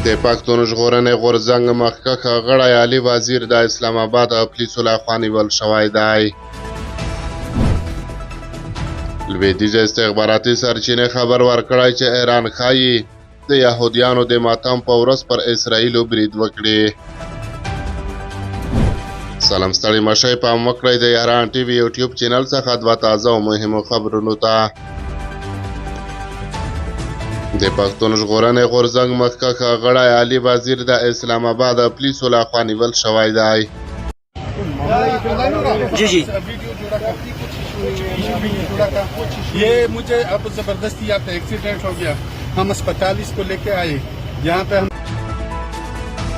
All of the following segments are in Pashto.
د پښتون ژغورنې غورځنګ مخکښ غړی علي وزیر د اسلام آباد پولیسو لخوا نیول شوی دی. لویدیځه استخباراتي سرچینې خبر ورکړی چې ایران ښایي د یهودیانو د ماتم په ورځ پر اسرائیلو برید وکړي. سلام ستړي مشئ پام وکړئ د ایران ټي وي یوټیوب چینل څخه دوه تازه او مهمو خبرونو ته. د پښتون ژغورنې غورځنګ مخکښ غړی علي وزیر د اسلام آباد پولیسو لخوا نیول شوی دی. ये मुझे अब जबरदस्ती यहाँ पे एक्सीडेंट हो गया, हम अस्पताल इसको लेके आए यहाँ पे हम.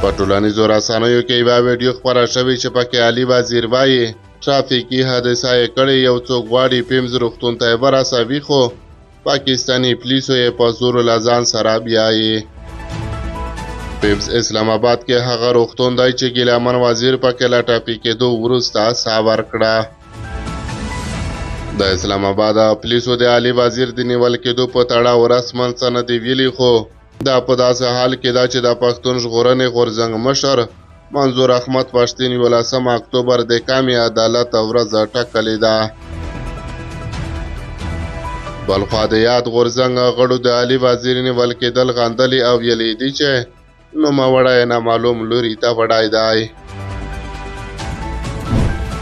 په ټولنیزو رسنیو کې یوه ویډیو خپره شوې چې پکې علي وزیر وایي ترافیکي حادثه یې کړې، یو څوک غواړي پیمز روغتون ته یې ورسوي خو پاکستاني پولیسو یې په زور له ځان سره بیایي. پیمز اسلام آباد کې هغه روغتون دی چې ګیلامن وزیر پکې له ټپي کېدو وروسته ساه ورکړه. د اسلام آباد پولیسو د علي وزیر د نیول کېدو په تړاو رسما څه نه دي ویلي، خو دا په داسې حال کې ده چې د پښتون ژغورنې غورځنګ مشر منظور احمد پښتین 11 اکتوبر د کامې عدالت ورځ ټاکلې ده. بلخوا د یاد غورځنګ غړو د علي وزیر نیول کېدل غندلي او ویلي دي چې نوموړی نامعلوم لوري ته وړی دی.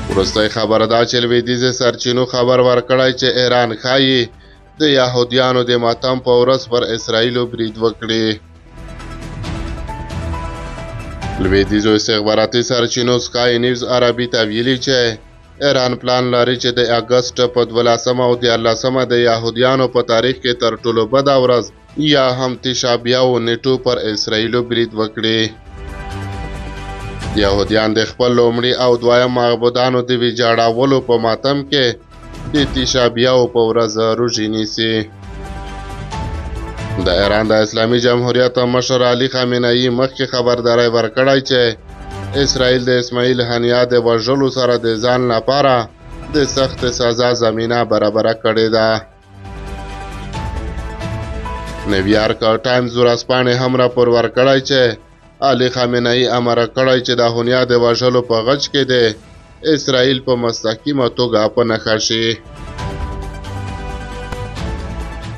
وروستی خبره ده چې لویدیځې سرچینو خبر ورکړی چې ایران ښایي د یهودیانو د ماتم په ورځ پر اسرائیلو برید وکړي. لویدیځو استخباراتي سرچینو سکای نیوز عربي ته ویلي چې ایران پلان لري چې د اګست په 12 او 13 د یهودیانو په تاریخ کې تر ټولو بده ورځ یا هم تشابیه او نیټو پر اسرائیلو برید وکړي. یهودیان د خپل لومړي او دویم معبودانو د ویجاړولو په ماتم کې د تشابیه په ورځ روژې نیسي. د ایران د اسلامي جمهوریت مشر علي خامنه‌ای مخکې خبرداری ورکړی چې اسرائیل د اسماعیل هنیه د وژلو سره د ځان لپاره د سخت سزا زمینه برابره کړې ده. نیویارک ټایمز ورځپاڼې هم راپور ورکړی چې علي خامنه‌ای امر کړی چې د هنیه د وژلو په غچ کې د اسرائیل په مستقیمه توګه په نښه شي.